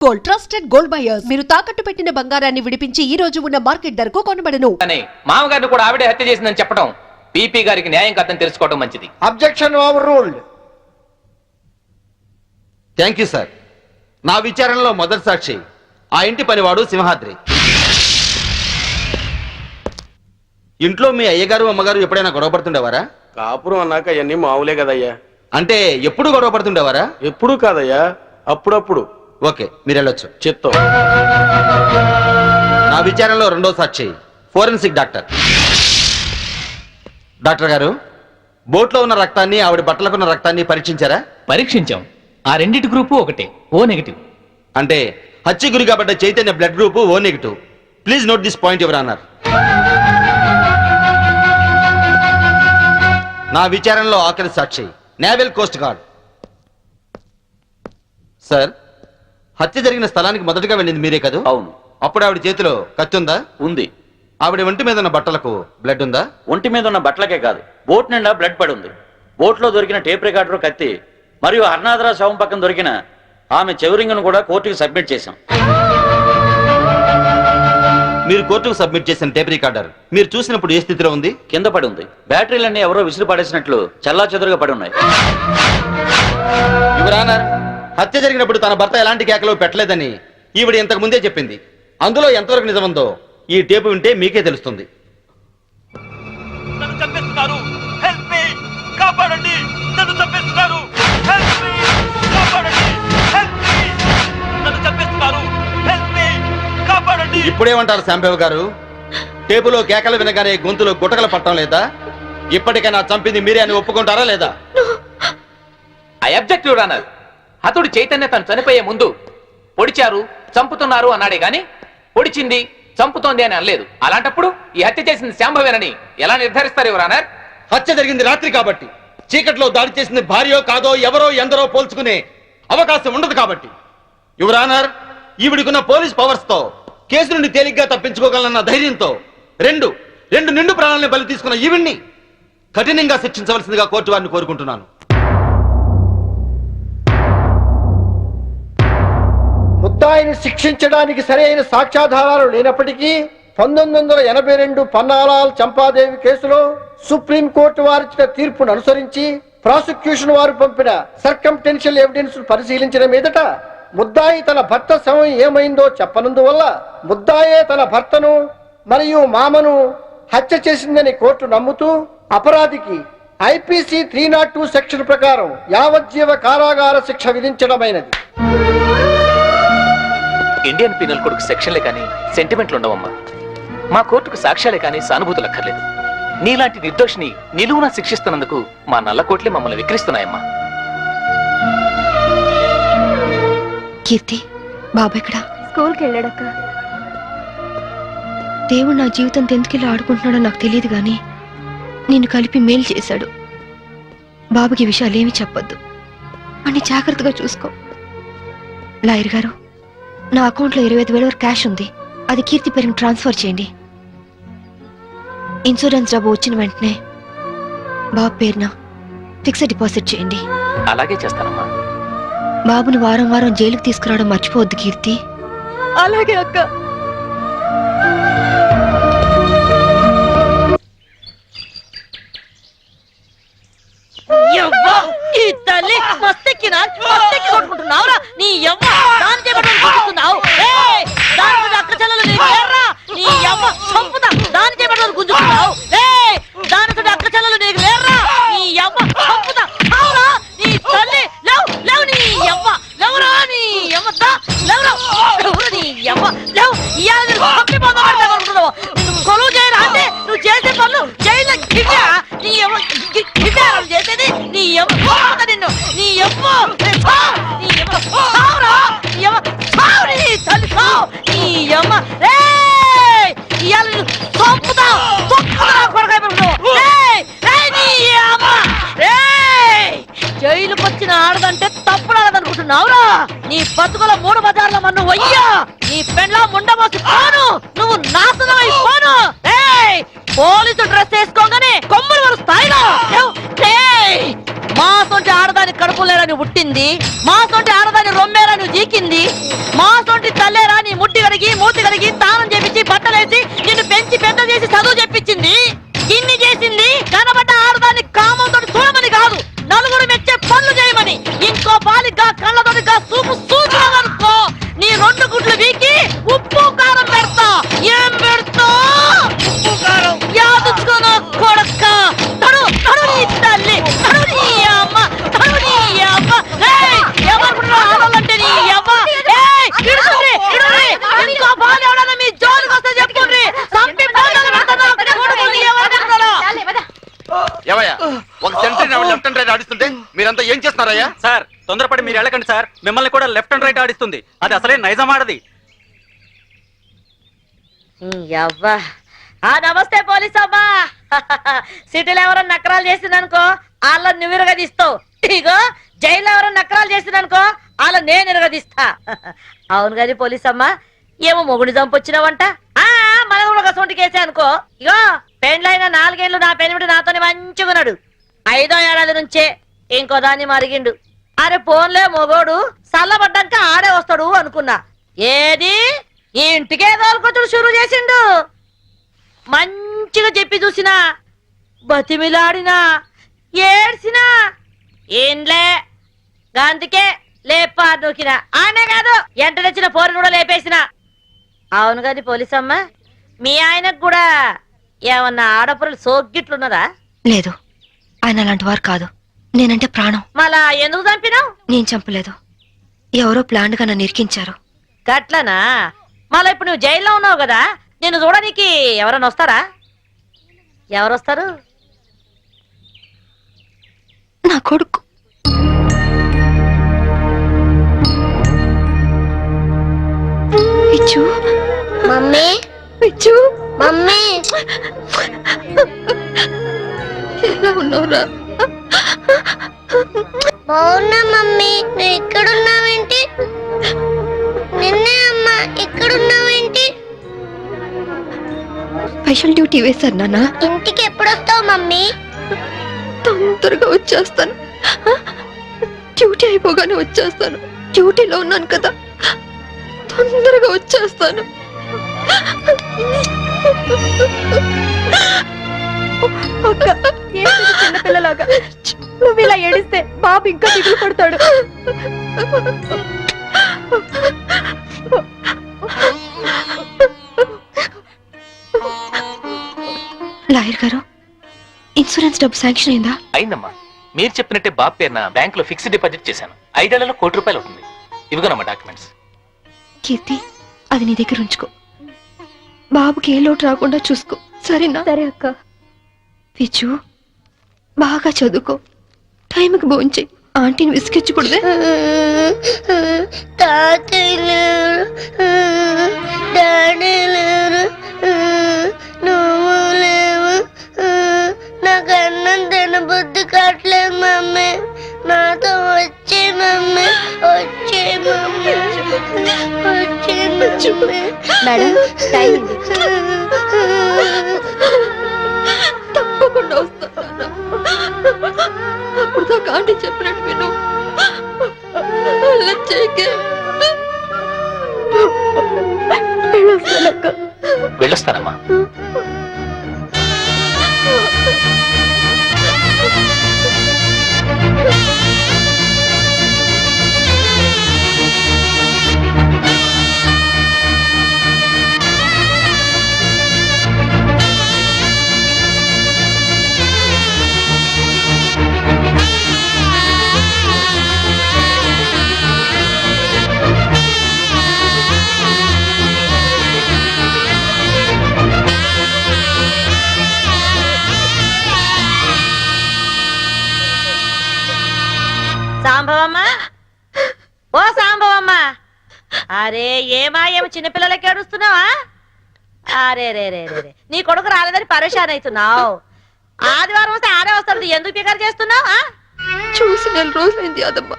Gold trusted gold buyers మీరు తాకట్టు పెట్టిన బంగారాన్ని విడిపించి ఈ రోజు ఉన్న మార్కెట్ ధరకు కొనబడను. మామగారిని కూడా ఆవిడే హత్య చేసిందని చెప్పడం పీపీ గారికి న్యాయం కాదని తెలుసుకోవడం మంచిది. Objection over ruled. Thank you sir. నా విచారణలో మొదటి సాక్షి ఆ ఇంటి పనివాడు సింహాద్రి. ఇంట్లో మీ అయ్యగారు అమ్మగారు ఎప్పుడైనా గొడవ పడుతుండేవారా? కాపురం అన్నాక అవన్నీ మామూలే కదయ్యా. అంటే ఎప్పుడు గొడవ పడుతుండేవారా? ఎప్పుడు కాదయ్యా, అప్పుడప్పుడు. ఓకే, మీరు వెళ్ళొచ్చు. చిత్తం. నా విచారణలో రెండో సాక్షి ఫోరెన్సిక్ డాక్టర్. డాక్టర్ గారు, బోట్లో ఉన్న రక్తాన్ని ఆవిడ బట్టలకున్న రక్తాన్ని పరీక్షించారా? పరీక్షించాం. ఆ రెండింటి గ్రూపు ఒకటే, ఓ నెగిటివ్. అంటే హత్య గురి కాబడ్డ Chaitanya blood group O negative. Please note this point your honour. నా విచారణలో ఆఖరి సాక్షి నేవల్ కోస్ట్ గార్డ్. సార్, హత్య జరిగిన స్థలానికి మొదటగా వెళ్ళింది మీరే కదా? అవును. అప్పుడు ఆవిడ చేతిలో కత్తి ఉందా? ఉంది. ఆవిడ ఒంటి మీద ఉన్న బట్టలకు బ్లడ్ ఉందా? ఒంటి మీద ఉన్న బట్టలకే కాదు, బోట్ నిండా బ్లడ్ పడి ఉంది. బోట్లో దొరికిన టేప్ రికార్డర్, కత్తి మరియు హర్నాథరా శవం పక్కన దొరికిన ఆమె చెవురింగును కూడా కోర్టుకు సబ్మిట్ చేశాం. మీరు కోర్టుకు సబ్మిట్ చేసిన టేప్ రికార్డర్ మీరు చూసినప్పుడు ఏ స్థితిలో ఉంది? కింద పడి ఉంది. బ్యాటరీలన్నీ ఎవరో విసిరి పడేసినట్లు చల్లా చెదురుగా పడి ఉన్నాయి. యువర్ ఆనర్, హత్య జరిగినప్పుడు తన భర్త ఎలాంటి కేకలు పెట్టలేదని ఈవిడ ఇంతకు ముందే చెప్పింది. అందులో ఎంతవరకు నిజముందో ఈ టేపు వింటే మీకే తెలుస్తుంది. ఇప్పుడేమంటారు శాంబేవ్ గారు? టేపులో కేకలు వినగానే గొంతులో గుటకలు పట్టడం లేదా? ఇప్పటికైనా చంపింది మీరే అని ఒప్పుకుంటారా లేదా? I object your honour. హతుడు చైతన్య తను చనిపోయే ముందు పొడిచారు, చంపుతున్నారు అన్నాడే గాని పొడిచింది, చంపుతోంది అని అనలేదు. అలాంటప్పుడు ఈ హత్య చేసింది శాంభవేనని ఎలా నిర్ధారిస్తారు యువర్ ఆనర్? హత్య జరిగింది రాత్రి కాబట్టి, చీకట్లో దాడి చేసింది భార్యో కాదో ఎవరో ఎందరో పోల్చుకునే అవకాశం ఉండదు కాబట్టి. యువర్ ఆనర్, ఈవిడికున్న పోలీస్ పవర్స్ తో కేసు నుండి తేలిగ్గా తప్పించుకోగలన్న ధైర్యంతో రెండు నిండు ప్రాణాలను బలి తీసుకున్న ఈవిడ్ని కఠినంగా శిక్షించవలసిందిగా కోర్టు వారిని కోరుకుంటున్నాను. ముద్దాయిని శిక్షించడానికి సరైన సాక్ష్యాధారాలు లేనప్పటికీ 1982 పన్నాలాల్ చంపాదేవి కేసులో సుప్రీంకోర్టు వారిచ్చిన తీర్పును అనుసరించి ప్రాసిక్యూషన్ వారు పంపిన సర్కంటెన్షియల్ ఎవిడెన్స్ పరిశీలించిన మీదట ముద్దాయి తన భర్త శవం ఏమైందో చెప్పనందువల్ల ముద్దాయే తన భర్తను మరియు మామను హత్య చేసిందని కోర్టు నమ్ముతూ అపరాధికి IPC 302 సెక్షన్ ప్రకారం యావజ్జీవ కారాగార శిక్ష విధించడమైనది. ఇండియన్ పీనల్ కోడ్కు సెక్షన్లే కానీ సెంటిమెంట్లు ఉండవమ్మా. మా కోర్టుకు సాక్ష్యాలే కానీ సానుభూతులు అక్కర్లేదు. నీలాంటి నిర్దోషిని నిలువునా శిక్షిస్తున్నందుకు మా నల్ల కోట్లే మమ్మల్ని విక్రిస్తున్నాయమ్మా. కీర్తి, బాబా ఇక్కడ స్కూల్కి వెళ్ళాడక్క. దేవుడు నా జీవితంతో ఎందుకు ఆడుకుంటున్నాడో నాకు తెలియదు గాని నిన్ను కలిపి మేలు చేశాడు. బాబుకి విషయాలేమి చెప్పొద్దు అని జాగ్రత్తగా చూసుకో. లాయర్ గారు, నా అకౌంట్లో 25,000 వరకు క్యాష్ ఉంది. అది కీర్తి పేరుని ట్రాన్స్ఫర్ చేయండి. ఇన్సూరెన్స్ డబ్బు వచ్చిన వెంటనే బాబు పేరున ఫిక్స్డ్ డిపాజిట్ చేయండి. అలాగే చేస్తానమ్మా. బాబుని వారం వారం జైలుకి తీసుకురావడం మర్చిపోవద్దు కీర్తి. అలాగే అక్క. ఈ తల్లి మస్తెక్కినా మస్తెక్కి కొట్టుకుంటున్నావురా నీ యవ్వ. దాని చేపట్టుకున్నావు దాని అక్క చెల్లెలు నీ లేరా నీ యవ్వ చంపుతా. దాని చేపట్టుకుని గుంజుకున్నావు దాని అక్క చెల్లెలు నీకు లేరా నీ యవ్వ చంపుతా. అవురా నీ తల్లి లేవు లేవు నీ యవ్వ లేవురా నీ యవ్వతా లేవురా లేవురా నీ యవ్వ లేవు. ఇవాళ నేను చంపిపోతావు కొలువు చేయరా అంటే నువ్వు చేసే పనులు జైల్లో గివ్వా నీ యవ్వ గివ్వా చేసేది నీ యవ్వ నిన్ను నీ యవ్వ నీ యవ్వ సావురా నీ యవ్వ సావు నీ తల్లి సావు నీ యవ్వ ఇవాళ నేను చంపుతావు కొడకాయ నీ యవ్వ జైలుకి వచ్చిన ఆడదంటే తప్పుడాడదనుకుంటున్నావురా. నీ బతుకుల 3 బజార్ల మన్ను వయ్యా నీ పెండ్లా ముండమోసి పోను నువ్వు నాశనం అయిపోను. పోలీసు డ్రెస్ వేసుకోగానే కొమ్ములు వరు స్థాయిలో మా సొంటి ఆడదాని కడుపు లేరని పుట్టింది, మా సొంటి ఆడదాని రొమ్మేరని పీకింది? మా సొంటి తల్లేరా నీ ముట్టి కడిగి మూతి కడిగి తానం చేపించి బట్టలేసి నిన్ను పెంచి పెద్ద చేసి చదువు చెప్పించింది. ఇన్ని చేసింది కనబడ్డ ఆడదాన్ని కామంతో చూడమని కాదు, నలుగురు మెచ్చే పనులు చేయమని. ఇంకో బాలిగా కళ్ళతోటిగా చూపు చూసినావనుకో నీ 2 గుడ్లు వీకి ఉప్పు కారం పెడతా. ఏం పెడతా? ఉప్పు కారం. యాదుకోను కొడక్క. తడు తడు నీ తల్లి, తడు నీ అమ్మ, తడు నీ అమ్మ. ఎవరుకుంటున్నా ఆడాలంటే నీ అమ్మ. ఇడుచుండ్రి, ఇడుండ్రి. ఇంకో బాలు ఎవడన్నా మీ జోలికి వస్తే చెప్పుండ్రి. సంపి బాధలు పెడతాను. కొడుకుని ఎవరు పెడతారో. ఏవయ్యా, ఒక సెంటరీ లెఫ్ట్ అండ్ రైట్ ఆడిస్తుంటే మీరంతా ఏం చేస్తున్నారయ్యా? సార్ తొందరపడి మీరు వెళ్ళకండి సార్, మిమ్మల్ని కూడా లెఫ్ట్ అండ్ రైట్ ఆడిస్తుంది. అది అసలే నైజం ఆడది. యవ్వా. నమస్తే పోలీస్ అమ్మా. సిటీలో ఎవరైనా నకరాలు చేసిందనుకో వాళ్ళ నువ్వు ఇరగదీస్తావు. ఇగో జైల్లో ఎవరైనా నకరాలు చేసిందనుకో వాళ్ళ నేను ఇరగదీస్తా. అవును కానీ పోలీస్ అమ్మా, ఏమో మొగుడు చంపొచ్చినావంట. మన కూడా ఒక సొంటి కేసే అనుకో. ఇగో పెండ్లైన 4 ఏళ్ళు నా పెనిమిటి నాతోనే మంచిగున్నాడు. 5వ ఏడాది నుంచే ఇంకో దాన్ని మరిగిండు. అరే పోన్లే మొగోడు చల్లబడ్డాక ఆడే వస్తాడు అనుకున్నా. ఏది ఈ ఇంటికే తోలుకొచ్చుడు షురు చేసిండు. మంచిగా చెప్పి చూసినా, బతిమిలాడినా, ఏడ్చినా ఏంలే అందుకే లేపా నూకినా. ఆనే కాదు ఎంట తెచ్చిన పోరిని కూడా లేపేసిన. అవును కాదు పోలీసమ్మ, మీ ఆయనకు కూడా ఏమన్నా ఆడపురలు సోగ్గిట్లున్నదా? లేదు, ఆయన అలాంటి వారు కాదు. నేనంటే ప్రాణం. మళ్ళా ఎందుకు చంపినావు? నేను చంపలేదు, ఎవరో ప్లాన్ గా నన్ను ఇరికించారు. గట్లనా? మళ్ళా ఇప్పుడు నువ్వు జైల్లో ఉన్నావు కదా, నేను చూడడానికి ఎవరైనా వస్తారా? ఎవరు వస్తారు? నా కొడుకు. పిచ్చు, మమ్మీ పిచ్చు, మమ్మీ ఎలా ఉన్నావురా? బాగున్నా మమ్మీ. నువ్వు ఇక్కడున్నావేంటి? నిన్నే అమ్మా, ఇక్కడున్నావేంటి? స్పెషల్ డ్యూటీ వేశారు నాన్న. ఇంటికి ఎప్పుడొస్తావు మమ్మీ? తొందరగా వచ్చేస్తాను. డ్యూటీ అయిపోగానే వచ్చేస్తాను. డ్యూటీలో ఉన్నాను కదా, తొందరగా వచ్చేస్తాను. అక్క, చిన్నపిల్లలాగా నువ్వు ఇలా ఏడిస్తే బాబు ఇంకా దిగులు పడతాడు. లాయర్ గారు, ఇన్సూరెన్స్ డబ్బు శాంక్షన్ అయిందా? అయిందమ్మా. మీరు చెప్పినట్టే బాబు పేరున బ్యాంక్ లో ఫిక్స్డ్ డిపాజిట్ చేశాను. 5 ఏళ్లలో ₹1,00,00,000 అవుతుంది. ఇవిగోనమ్మా డాక్యుమెంట్స్. కీర్తి, అది నీ దగ్గర ఉంచుకో. బాబుకి ఏ లోటు రాకుండా చూసుకో, సరేనా? సరే అక్క. పిచ్చు, బాగా చదువుకో, టైంకి భోంచేయి. ఆంటీని విసిగించకూడదే. తాతయ్య లేరు, డాడీ లేరు, నువ్వు లేవు. నాకు అన్నం తినబుద్ధి కావట్లేదు మమ్మీ. నాతో వచ్చే మమ్మీ, వచ్చే మమ్మీ, వచ్చే మమ్మీ. మేడం, టైం ఉంది. తప్పకుండా వస్తాను. అప్పుడు దాకా ఆంటీ చెప్పినట్టు విను. అలా చేయకే. వెళ్ళొస్తానమ్మా. సాంబవమ్మా, ఓ సాంబవమ్మా. అరే ఏమా, ఏమో చిన్నపిల్లలకి ఏడుస్తున్నావా? అరే రే రే రే, నీ కొడుకు రాలేదని పరేషాన్ అవుతున్నావు. ఆదివారం వస్తే ఆడే వస్తాడు, ఎందుకు పికర్ చేస్తున్నావు? చూసి 4 రోజులైంది అదమ్మా.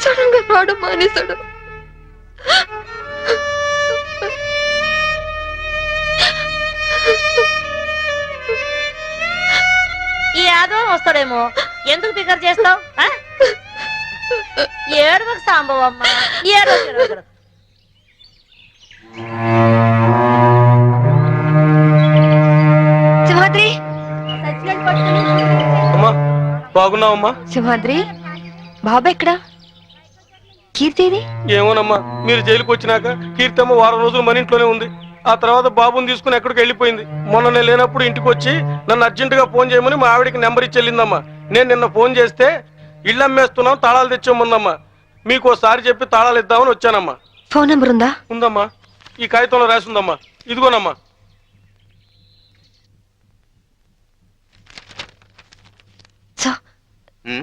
సడన్ గా రావడం మానేశాడు. ఈ ఆదివారం వస్తాడేమో, ఎందుకు పికర్ చేస్తావు? ఏడవకు సాంబవమ్మ, ఏడవకు. సింహాద్రి, అమ్మా బాగున్నావమ్మా? సింహాద్రి, బాబా ఎక్కడా? కీర్తిది? ఏమోనమ్మా, మీరు జైలుకి వచ్చినాక కీర్తమ్మ వారం రోజులు మన ఇంట్లోనే ఉంది. ఆ తర్వాత బాబుని తీసుకుని ఎక్కడికి వెళ్ళిపోయింది. మొన్న నేను లేనప్పుడు ఇంటికి వచ్చి నన్ను అర్జెంటుగా ఫోన్ చేయమని మా ఆవిడికి నెంబర్ ఇచ్చి వెళ్ళిందమ్మా. నేను నిన్న ఫోన్ చేస్తే ఇల్లు అమ్మేస్తున్నాం, తాళాలు తెచ్చేముందమ్మా. మీకు ఒకసారి చెప్పి తాళాలు ఇద్దామని వచ్చానమ్మా. ఫోన్ నెంబర్ ఉందా? ఉందమ్మా, ఈ కాగితంలో రాసి ఉందమ్మా. ఇదిగోనమ్మా. సార్,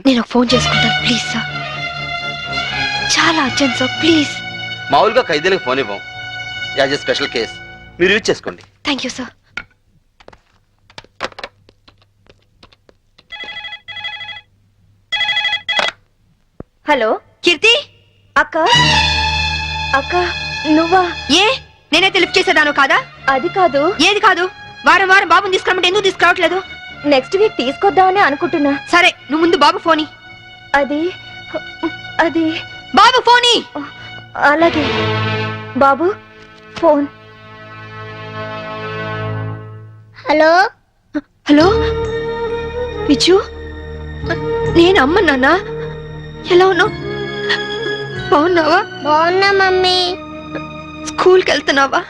నేను ఒక ఫోన్ చేసుకుంటాను ప్లీజ్ సార్. చాలా అర్జెంట్ సార్, ప్లీజ్. మామూలుగా ఖైదీలకు ఫోన్ ఇవ్వం, యాజ్ ఎ స్పెషల్ కేస్ మీరు యూజ్ చేసుకోండి. Thank you sir. హలో కీర్తి, అక్క, అక్క నువ్వా? ఏ నేనైతే లిఫ్ట్ చేసేదాను కాదా? అది కాదు. ఏది కాదు? వారం వారం బాబుని తీసుకురమ్మంటే ఎందుకు తీసుకురావట్లేదు? నెక్స్ట్ వీక్ తీసుకొద్దామని అనుకుంటున్నా. సరే, నువ్వు ముందు బాబు ఫోని. అది అది బాబు ఫోని. అలాగే బాబు ఫోన్. హలో హలో విజు, నేను అమ్మ. నాన్న ఎలా ఉన్నావు? బాగున్నావా? బాగున్నా మమ్మీ. స్కూల్కి వెళ్తున్నావా?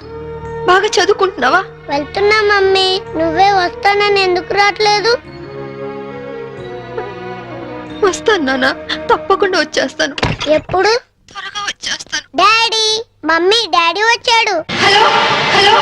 బాగా చదువుకుంటున్నావా? వెళ్తున్నా మమ్మీ. నువ్వే వస్తానని ఎందుకు రావట్లేదు? వస్తాను నాన్న, తప్పకుండా వచ్చేస్తాను. ఎప్పుడు? త్వరగా వచ్చేస్తాను. డాడీ, మమ్మీ, డాడీ వచ్చాడు. Hello hello.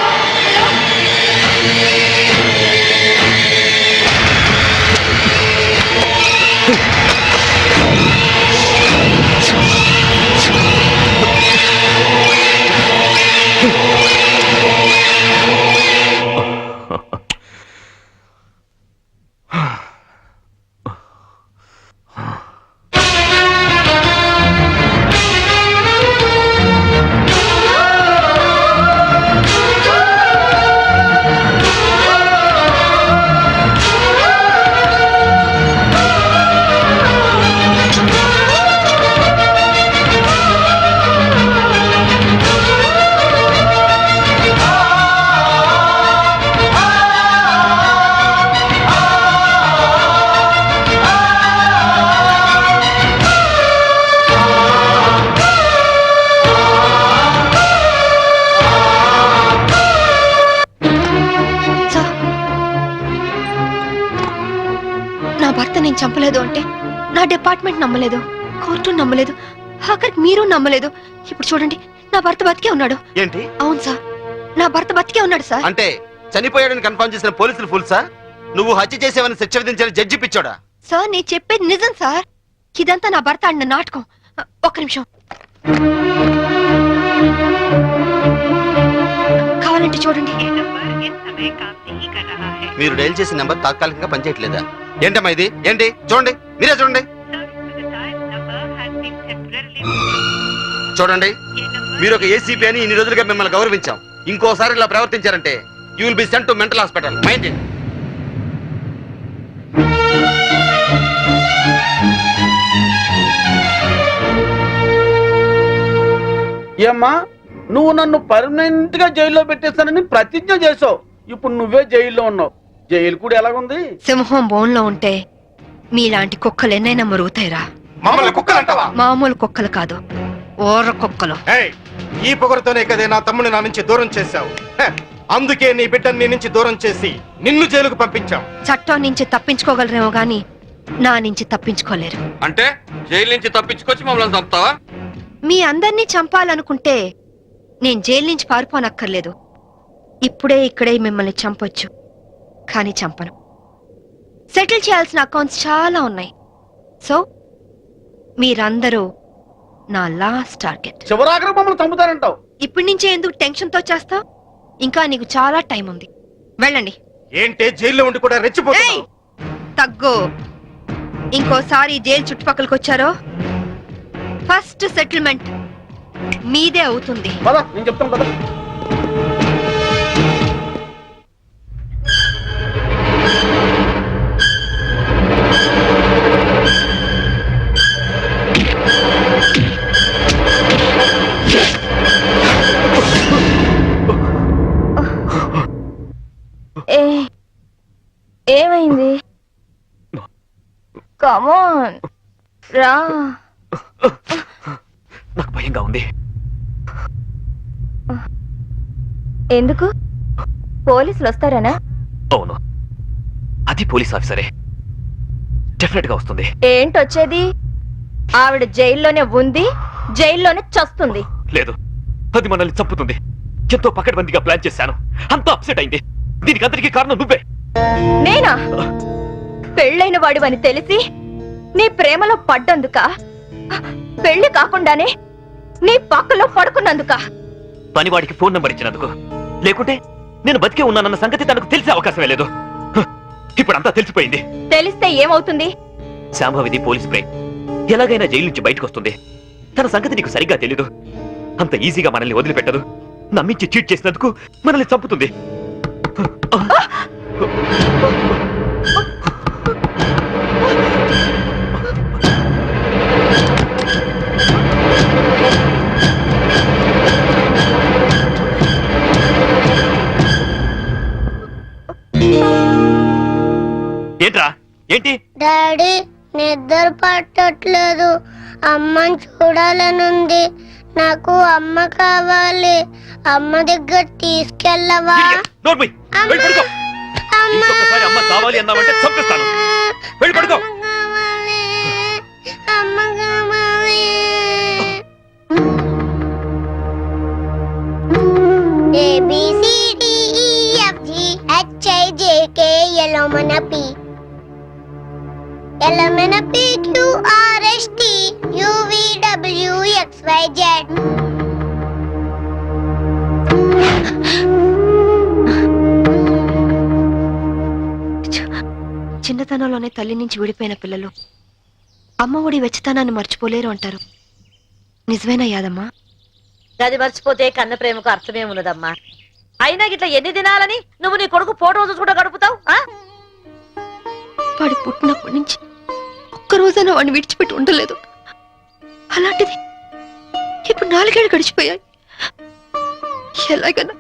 నేను చంపలేదు అంటే నా డిపార్ట్మెంట్ నమ్మలేదు, కోర్టు నమ్మలేదు, ఆఖరికి మీరు నమ్మలేదు. ఇప్పుడు చూడండి, నా భర్త బతికే ఉన్నాడు. ఏంటి? అవును సార్, నా భర్త బతికే ఉన్నాడు సార్. అంటే చనిపోయాడని కన్ఫర్మ్ చేసిన పోలీసులు ఫుల్ సార్? నువ్వు హత్య చేసేవని శిక్ష విధించిన జడ్జి పిచ్చోడా? సార్, నేను చెప్పేది నిజం సార్. ఇదంతా నా భర్త ఆడిన నాటకం. ఒక్క నిమిషం, కావాలంటే చూడండి. మీరు డైల్ చేసిన నెంబర్ తాత్కాలికంగా పనిచేయట్లేదా? ఏంటమ్మా ఇది? ఏంటి? చూడండి, మీరే చూడండి. చూడండి, మీరు ఒక ఏసీపీ అని ఇన్ని రోజులుగా మిమ్మల్ని గౌరవించాం. ఇంకోసారి ఇలా ప్రవర్తించారంటే you will be sent to mental hospital. Mind it. ఏమ్మా, నువ్వు నన్ను పర్మనెంట్ గా జైల్లో పెట్టేస్తానని ప్రతిజ్ఞ చేసావు. ఇప్పుడు నువ్వే జైల్లో ఉన్నావు. జైలు కూడా ఎలాగుంది? సింహం బోన్లో ఉంటే మీలాంటి కుక్కలు ఎన్నైనా మరుగుతాయిరా. మామూలు కుక్కలు కాదు, ఓర్ర కుక్కలు. ఈ పొగరుతోనే కదే నా తమ్ముని నా నుంచి దూరం చేశావు. అందుకే నీ బిడ్డని నీ నుంచి దూరం చేసి నిన్ను జైలుకు పంపించాం. చట్టం నుంచి తప్పించుకోగలరేమో గాని నా నుంచి తప్పించుకోలేరు. అంటే జైలు నుంచి తప్పించుకొచ్చి మమ్మల్ని చంపుతావా? మీ అందరినీ చంపాలనుకుంటే నేను జైలు నుంచి పారిపోనక్కర్లేదు. ఇప్పుడే ఇక్కడే మిమ్మల్ని చంపొచ్చు, కానీ చంపను. సెటిల్ చేయాల్సిన అకౌంట్స్ చాలా ఉన్నాయి. సో మీరందరూ నా లాస్ట్ టార్గెట్. చివరాఖరి మమ్మల్ని చంపుతారంటావు. ఇప్పటి నుంచే ఎందుకు టెన్షన్ తో చేస్తావు? ఇంకా నీకు చాలా టైం ఉంది, వెళ్ళండి. ఏంటే జైల్లో ఉండి కూడా రెచ్చిపోతున్నావు? తగ్గు. ఇంకోసారి జైలు చుట్టుపక్కలకి వచ్చారో ఫస్ట్ సెటిల్మెంట్ మీదే అవుతుంది. పద, నేను చెప్తాను కదా. ఏమైంది? కమాన్ రా. నాకు భయంగా ఉంది. ఎందుకు? పోలీసులు వస్తారనా? అవును, అది పోలీస్ ఆఫీసరే, డెఫినెట్ గా వస్తుంది. ఏంటొచ్చేది? ఆవిడ జైల్లోనే ఉంది, జైల్లోనే చస్తుంది. లేదు, అది మనల్ని చంపుతుంది. ఎంతో పకడ్బందీగా ప్లాన్ చేశాను, అంతా అప్సెట్ అయింది. దీనికి అందరికీ కారణం నువ్వే. నేనా? పెళ్ళైన వాడివని తెలిసి నీ ప్రేమలో పడ్డందుక? పెళ్లి కాకుండానే నీ పక్కలో పడుకున్నందుక? పనివాడికి ఫోన్ నంబర్ ఇచ్చినందుకు. లేకుంటే నేను బతికే ఉన్నానన్న సంగతి తనకు తెలిసే అవకాశమే లేదు. ఇప్పుడంతా తెలిసిపోయింది. తెలిస్తే ఏమవుతుంది? శాంభవిది పోలీస్ బ్రెయిన్, ఎలాగైనా జైలు నుంచి బయటకు వస్తుంది. తన సంగతి నీకు సరిగ్గా తెలీదు. అంత ఈజీగా మనల్ని వదిలిపెట్టదు. నమ్మించి చీట్ చేసినందుకు మనల్ని చంపుతుంది. ఏంట్రా? ఏంటి? డాడీ నిద్ర పట్టట్లేదు, అమ్మని చూడాలనుంది. నాకు అమ్మ కావాలి, అమ్మ దగ్గర తీసుకెళ్ళవా? నోర్మై, వెళ్ళి పడుకో. ఇంకొకసారి అమ్మ కావాలి అన్నావంటే చంపేస్తాను. వెళ్ళి పడుకో. అమ్మ కావాలి. ABCDEFG HIJK LMNP QRST UVWXYZ. చిన్నతనంలోనే తల్లి నుంచి విడిపోయిన పిల్లలు అమ్మ ఒడి వెచ్చతనాన్ని మర్చిపోలేరు అంటారు. నిజమేనా యాదమ్మా? గది మర్చిపోతే కన్న ప్రేమకు అర్థమే ఉన్నదమ్మా. అయినా గిట్లా ఎన్ని దినాలని నువ్వు నీ కొడుకు ఫోటో చూసుకుంటూ గడుపుతావు? వాడు పుట్టినప్పటి నుంచి ఒక్కరోజైనా వాడిని విడిచిపెట్టి ఉండలేదు. అలాంటిది ఇప్పుడు 4 ఏళ్ళు గడిచిపోయాయి. ఎలాగైనా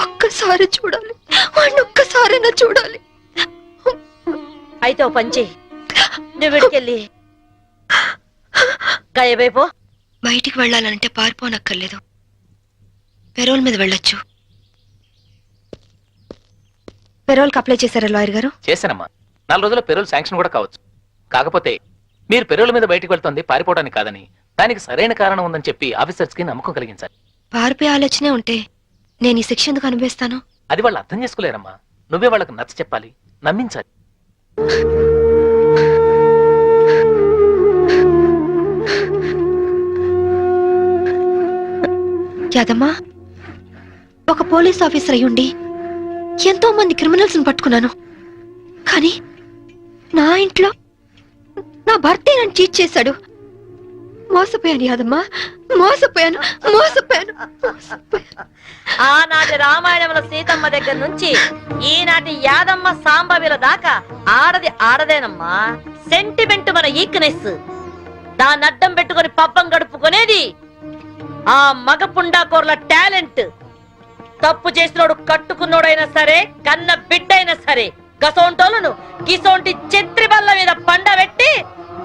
ఒక్కసారి చూడాలి, వాడిని ఒక్కసారైనా చూడాలి. అయితే ఓ పంచి, నువ్వు విడికెళ్ళి గాయబైపో. బయటికి వెళ్ళాలంటే పారిపోనక్కర్లేదు, పెరోల్ మీద వెళ్ళొచ్చు. పెరోల్కి అప్లై చేశారా లాయర్ గారు? చేశానమ్మా. 4 రోజుల్లో పెరోల్ శాంక్షన్ కూడా కావచ్చు. కాకపోతే మీరు పెరోల్ మీద బయటకు వెళ్తుంది పారిపోవడానికి కాదని, దానికి సరైన కారణం ఉందని చెప్పి ఆఫీసర్స్ కి నమ్మకం కలిగించాలి. పారిపోయే ఆలోచనే ఉంటే నేను ఈ శిక్ష ఎందుకు అనుభవిస్తాను? అది వాళ్ళు అర్థం చేసుకోలేరమ్మా. నువ్వే వాళ్ళకి నచ్చ చెప్పాలి, నమ్మించాలి. యాదమ్మా, ఒక పోలీస్ ఆఫీసర్ అయ్యుండి ఎంతో మంది క్రిమినల్స్ ని పట్టుకున్నాను. కానీ నా ఇంట్లో నా భర్తే నన్ను చీట్ చేశాడు. మోసపోయాను యాదమ్మా, మోసపోయాను. ఆనాటి రామాయణంలో సీతమ్మ దగ్గర నుంచి ఈనాటి యాదమ్మ సాంబవిల దాకా ఆడది ఆడదేనమ్మా. సెంటిమెంట్ మన ఈక్నెస్. దాన్ని అడ్డం పెట్టుకుని పబ్బం గడుపుకునేది ఆ మగ పుండాకోర్ల టాలెంట్. తప్పు చేసినోడు కట్టుకున్నోడైనా సరే, కన్న బిడ్డైనా సరే, గసోంటోళ్ళను గిసోంటి చెత్రి బల్ల మీద పండబెట్టి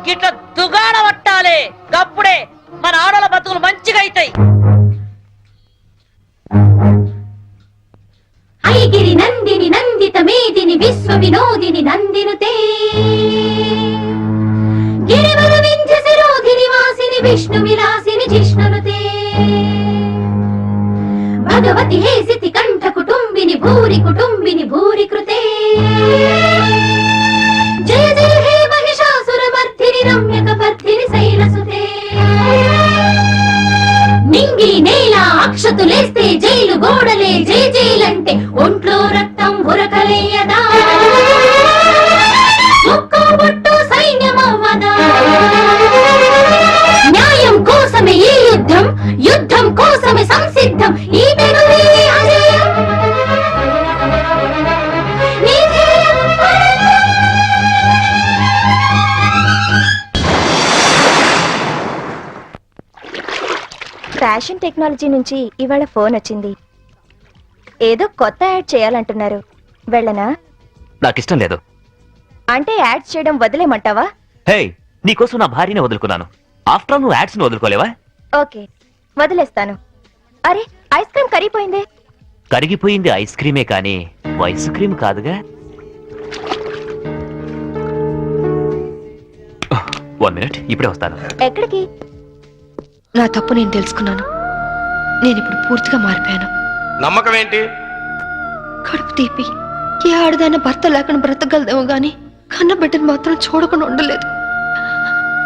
గిట్ల దుగాడ పట్టాలే. గప్పుడే మన ఆడల బతుకులు మంచిగా అవుతాయి. ఐగిరి నందిని నందిత మేదిని విశ్వ వినోదిని నందినుతే గిరివర వింధ్య శిరోధిని వాసిని విష్ణు విలాసిని జిష్ణునుతే భగవతి హేసితి కంఠ కుటుంబిని భూరి కృతే జయ జయ హే మహిషాసుర మర్ధిని రమ్యక పర్ధిని శైలసుతే నింగి నేల అక్షతులేస్తే జైలు గోడలే జై జైలంటే ఒంట్లో రక్తం ఉరకలేయదా, ఒక్కో బొట్టు సైన్యమవ్వదా. న్యాయం కోసమే ఈ యుద్ధం, యుద్ధం కోసమే సంసిద్ధం. ఈ పెనుమే అజయం, నీ ధ్యేయం ఫ్యాషన్ టెక్నాలజీ నుంచి ఇవాళ ఫోన్ వచ్చింది. ఏదో కొత్త యాడ్ చేయాలంటున్నారు. వెళ్ళనా? నాకిష్టం లేదు. అంటే యాడ్స్ చేయడం వదిలేమంటావా? హే, నీకోసం నా భార్యనే వదులుకున్నాను. ఆఫ్టర్ నువ్వు యాడ్స్ ని వదులుకోలేవా? ఓకే, వదిలేస్తాను. అరే, ఐస్ క్రీమ్ కరిగిపోయింది. కరిగిపోయింది ఐస్ క్రీమే కానీ ఐస్ క్రీమ్ కాదుగా. 1 minute, ఇప్పుడే వస్తాను. ఎక్కడికి? నా తప్పు నేను తెలుసుకున్నాను. నేను ఇప్పుడు పూర్తిగా మారిపోయాను. నమ్మకం ఏంటి? కడుపు తీపి ఏ ఆడదాన భర్త లేకుండా బ్రతకగలదేమో గాని కన్న బిడ్డను మాత్రం చూడకుండా ఉండలేదు.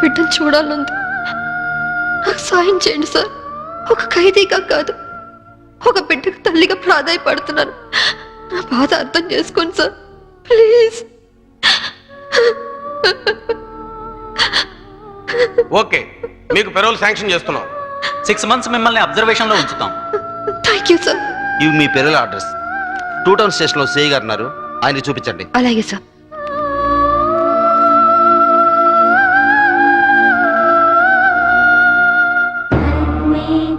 బిడ్డను చూడాలంది. నాకు సాయం చేయండి సార్. ఒక ఖైదీగా కాదు, ఒక బిడ్డకు తల్లిగా ప్రాధాయపడుతున్నాను. నా బాధ అర్థం చేసుకోండి సార్, ప్లీజ్. ఓకే, మీకు పెరోల్ శాంక్షన్ చేస్తున్నాం. 6 months మిమ్మల్ని అబ్జర్వేషన్ లో ఉంచుతాం. Thank you sir. ఇవి మీ పెరల్ అడ్రస్. 2 టౌన్ స్టేషన్ లో సిఐ గారు ఉన్నారు, ఆయన చూపించండి. అలాగే సార్.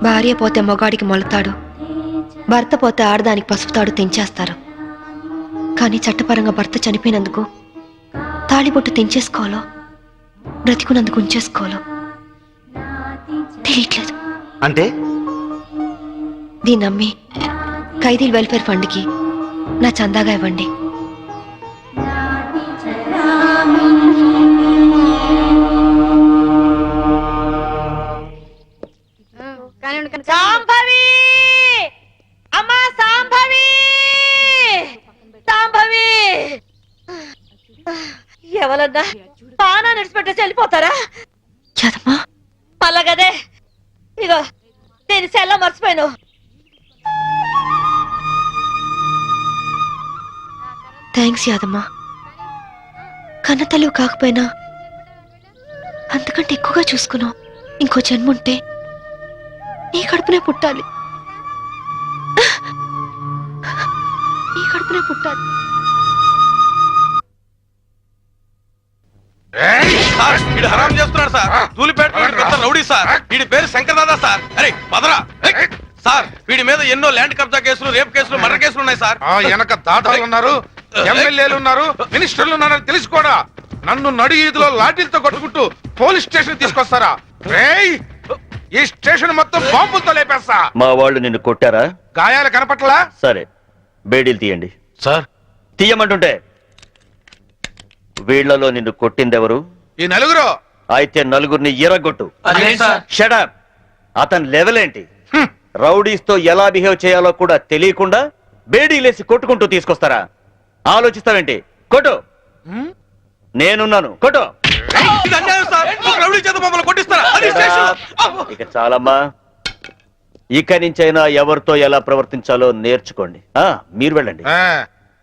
భార్య పోతే మొగాడికి మొలతాడు, భర్త పోతే ఆడదానికి పసుపుతాడు తెంచేస్తారు. కానీ చట్టపరంగా భర్త చనిపోయినందుకు తాళిబొట్టు తెంచేసుకోవాలో బ్రతికున్నందుకు ఉంచేసుకోవాలో తెలియట్లేదు. అంటే దీన్ని నమ్మి ఖైదీల వెల్ఫేర్ ఫండ్కి నా చందాగా ఇవ్వండి. సాంభవి! అమ్మా సాంభవి! సాంభవి! ఎవరన్నా పానా నడిచిపెట్టేసి వెళ్ళిపోతారా? మళ్ళగదే ఇగో నేను సెల్ల మర్చిపోయాను. థ్యాంక్స్ యాదమ్మా. కన్న తల్లి కాకపోయినా అంతకంటే ఎక్కువగా చూసుకున్నావు. ఇంకో జన్ముంటే నీ కడుపునే పుట్టాలి, నీ కడుపునే పుట్టాలి. వీడు హరాం చేస్తున్నాడు సార్. తూలిపేట పెద్ద రౌడీ సార్. వీడి పేరు శంకర్ దాదా సార్. అరే పదరా సార్. వీడి మీద ఎన్నో ల్యాండ్ కబ్జా కేసులు, రేప్ కేసులు, మర్డర్ కేసులు ఉన్నాయి సార్. వెనక దాదాలు ఉన్నారు, ఎమ్మెల్యేలు ఉన్నారు, మినిస్టర్లు ఉన్నారని తెలిసి కూడా నన్ను నడి ఈదులో లాఠీలతో కొట్టుకుంటూ పోలీస్ స్టేషన్ తీసుకొస్తారా? ఈ స్టేషన్ మొత్తం బాంబులతో లేపేస్తా. మా వాళ్ళు నిన్ను కొట్టారా? గాయాలు కనపట్లా? సరే, బేడీలు తీయండి. సార్ తీయమంటుంటే వీళ్లలో నిన్ను కొట్టిందెవరు? ఈ నలుగురు. అయితే నలుగురిని ఎరగొట్టు. సార్. షటప్. అతని లెవెల్ ఏంటి? రౌడీస్ తో ఎలా బిహేవ్ చేయాలో కూడా తెలియకుండా బేడీలేసి కొట్టుకుంటూ తీసుకొస్తారా? ఆలోచిస్తావేంటి? కొట్టు. నేనున్నాను, కొట్టు. ఇక చాలమ్మా. ఇక నుంచైనా ఎవరితో ఎలా ప్రవర్తించాలో నేర్చుకోండి. మీరు వెళ్ళండి.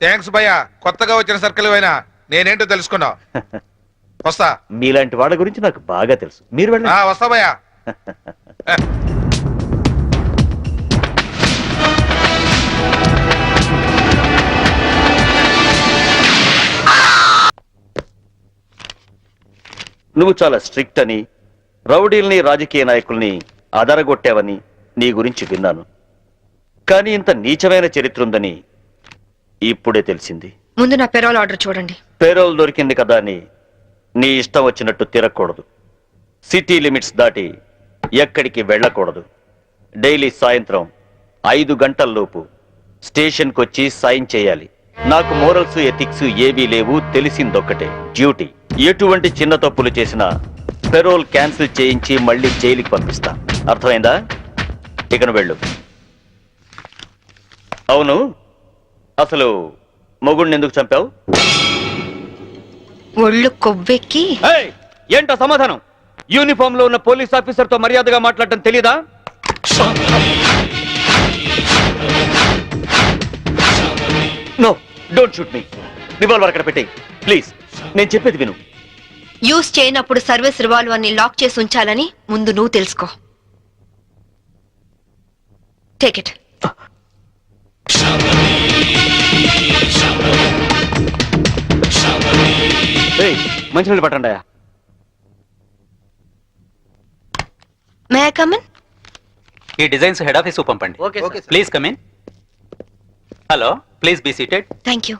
థ్యాంక్స్ భయ్యా, కొత్తగా వచ్చిన సర్కిల్ అయినా నేనేంటో తెలుసుకున్నావు. వస్తా. మీలాంటి వాళ్ళ గురించి నాకు బాగా తెలుసు. మీరు వెళ్ళండి. వస్తా భయ్యా. నువ్వు చాలా స్ట్రిక్ట్ అని, రౌడీల్ని, రాజకీయ నాయకుల్ని అదరగొట్టావని నీ గురించి విన్నాను. కానీ ఇంత నీచమైన చరిత్ర ఉందని ఇప్పుడే తెలిసింది. ముందు నా పెరోల్ ఆర్డర్ చూడండి. పేరోల్ దొరికింది కదా అని నీ ఇష్టం వచ్చినట్టు తిరగకూడదు. సిటీ లిమిట్స్ దాటి ఎక్కడికి వెళ్ళకూడదు. డైలీ సాయంత్రం 5 గంటల్లోపు స్టేషన్కి వచ్చి సైన్ చేయాలి. నాకు మోరల్స్, ఎథిక్స్ ఏవీ లేవు. తెలిసిందొక్కటే, డ్యూటీ. ఎటువంటి చిన్న తప్పులు చేసినా పెరోల్ క్యాన్సిల్ చేయించి మళ్ళీ జైలుకి పంపిస్తా. అర్థమైందా? ఇకను వెళ్ళు. అవును, అసలు మొగుడిని ఎందుకు చంపావు? ఒళ్ళు కొవ్వెక్కి. ఏంటో సమాధానం? యూనిఫామ్ లో ఉన్న పోలీస్ ఆఫీసర్ తో మర్యాదగా మాట్లాడటం తెలీదా? No, don't shoot me. Revolver అక్కడ పెట్టేయ్ ప్లీజ్. నేను చెప్పేది విను. యూజ్ చేయనప్పుడు సర్వీస్ రివాల్వర్ ని లాక్ చేసి ఉంచాలని ముందు నువ్వు తెలుసుకో. Take it. మంచినీళ్ళు పట్టండి. May I come in? ఈ డిజైన్స్ హెడ్ ఆఫీస్ పంపండి. Please come in. Hello, please be seated. Thank you.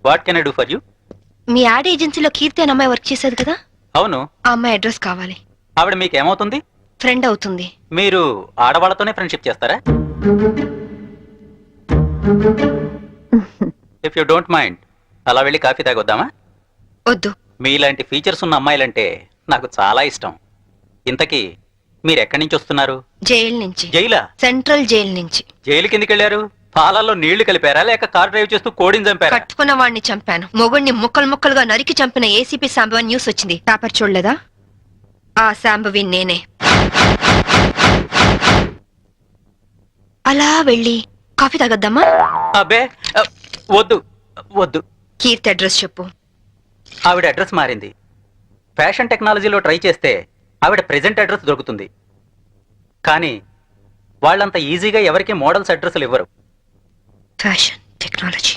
What can I do for you? మీ యాడ్ ఏజెన్సీలో కీర్తి అనే అమ్మాయి వర్క్ చేసేది కదా, అవును. ఆ అమ్మాయి అడ్రస్ కావాలి. ఆవిడ మీకు ఏమవుతుంది? ఫ్రెండ్ అవుతుంది. మీరు ఆడవాళ్ళతోనే ఫ్రెండ్షిప్ చేస్తారా? ఇఫ్ యూ డోంట్ మైండ్ అలా వెళ్ళి కాఫీ తాగొద్దామా? వద్దు. మీలాంటి ఫీచర్స్ ఉన్న అమ్మాయిలంటే నాకు చాలా ఇష్టం. ఇంతకీ మీరు ఎక్కడి నుంచి వస్తున్నారు? జైలు నుంచి. జైలా? సెంట్రల్ జైలు నుంచి. జైలు కిందకి వెళ్ళారు? పాలల్లో నీళ్లు కలిపారా లేక కార్ డ్రైవ్ చేస్తూ కోడిని చంపారా? కట్టుకున్న వాడిని చంపాను. మొగుడిని ముక్కలు ముక్కలుగా నరికి చంపిన ఏసీపీ శాంభవి న్యూస్ వచ్చింది. పేపర్ చూడలేదా? ఆ శాంభవి నేనే. అలా వెళ్ళి కాఫీ తాగొద్దామా? అబ్బే వద్దు వద్దు. కీర్తి అడ్రస్ చెప్పు. ఆవిడ అడ్రస్ మారింది. ఫ్యాషన్ టెక్నాలజీలో ట్రై చేస్తే ఆవిడ ప్రెజెంట్ అడ్రస్ దొరుకుతుంది. కానీ వాళ్ళంత ఈజీగా ఎవరికి మోడల్స్ అడ్రస్లు ఇవ్వరు. Fashion technology.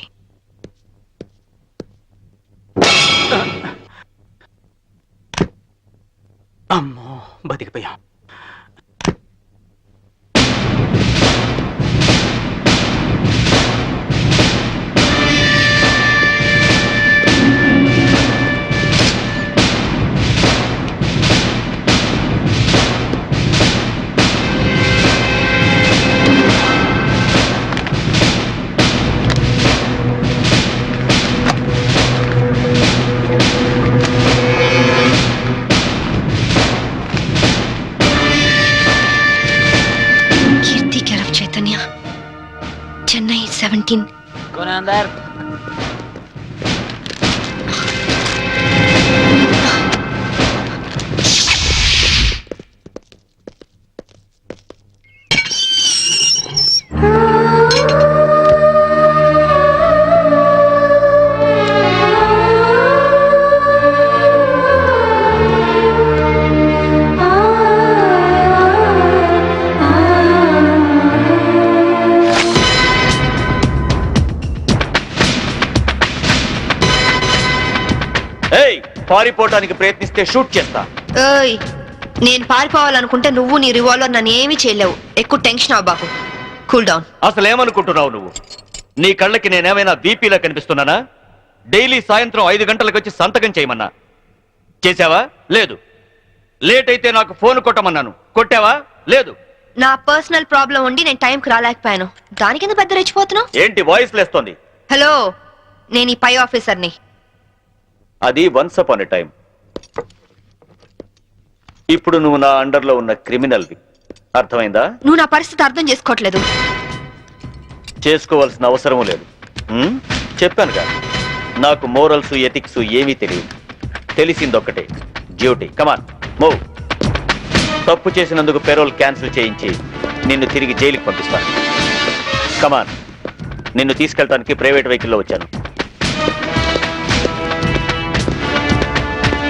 అమ్మో బతికిపోయాం. కీర్తి కేర్ ఆఫ్ చైతన్య, చెన్నై 17. ఏయ్, పారిపోవటానికి ప్రయత్నిస్తే షూట్ చేస్తా. ఏయ్, నేను పారిపోవాలనుకుంటే నువ్వు నీ రివాల్వర్ నన్ను ఏమీ చేయలేవు. ఎక్కువ టెన్షన్ అవ్వబాకు. Cool down. అసలు ఏమనుకుంటున్నావు నువ్వు? నీ కళ్ళకి నేనేమైనా బీపీలా కనిపిస్తున్నానా? డైలీ సాయంత్రం 5 గంటలకు వచ్చి సంతకం చేయమన్నా చేసావా? లేదు. లేట్ అయితే నాకు ఫోన్ కొట్టమన్నాను, కొట్టావా? లేదు. నా పర్సనల్ ప్రాబ్లం ఉండి నేను టైంకి రాలేకపోయాను. దానికి ఎందుకు పెద్ద రెచ్చిపోతున్నావు? ఏంటి వాయిస్ లేస్తోంది? హలో, నేను ఈ పై ఆఫీసర్ని. అది వన్స్ అపాన్ ఎ టైం. ఇప్పుడు నువ్వు నా అండర్లో ఉన్న క్రిమినల్వి. అర్థమైందా? నువ్వు నా పరిస్థితి అర్థం చేసుకోవట్లేదు. చేసుకోవాల్సిన అవసరం లేదు. చెప్పానుగా, నాకు మోరల్స్ ఎథిక్స్ ఏమీ తెలియదు. తెలిసిందొక్కటే, డ్యూటీ. Come on move. తప్పు చేసినందుకు పెరోల్ క్యాన్సిల్ చేయించి నిన్ను తిరిగి జైలుకి పంపిస్తాను. కమాన్. నిన్ను తీసుకెళ్ళడానికి ప్రైవేట్ వెహికల్లో వచ్చాను.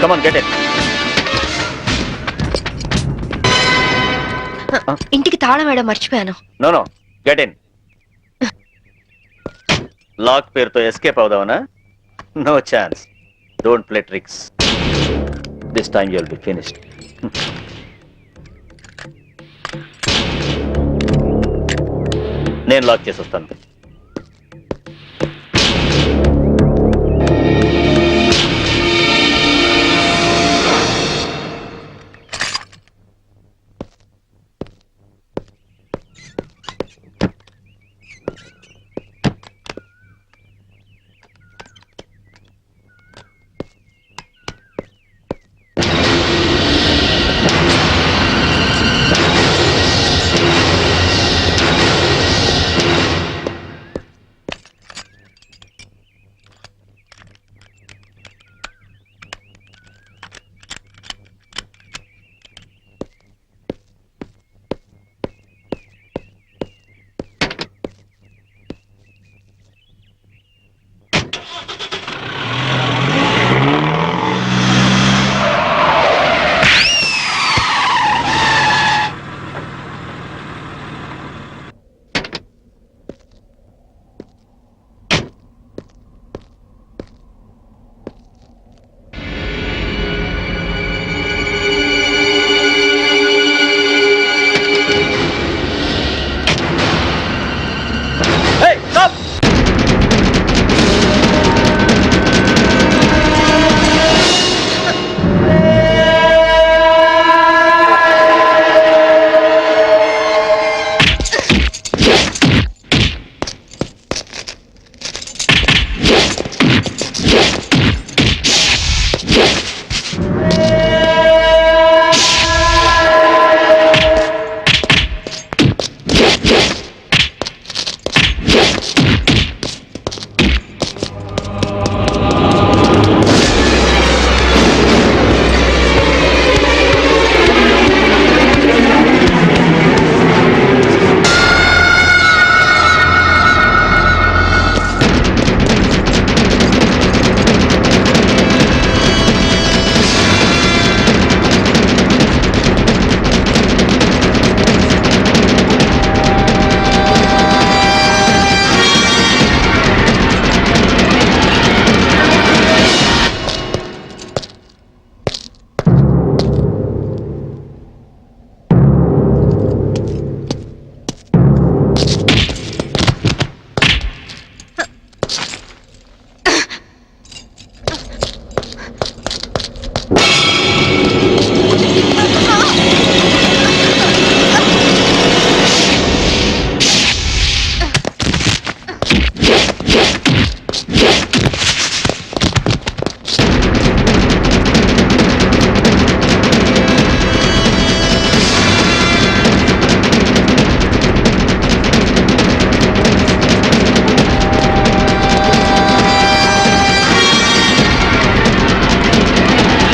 Come on, get it. ఇంటికి తాళం వేయడం మర్చిపోయాను. No, get in. లాక్ పేరుతో ఎస్కేప్ అవుదావనా? No chance. Don't play tricks. This time you will be finished. నేను లాక్ చేసి వస్తాను.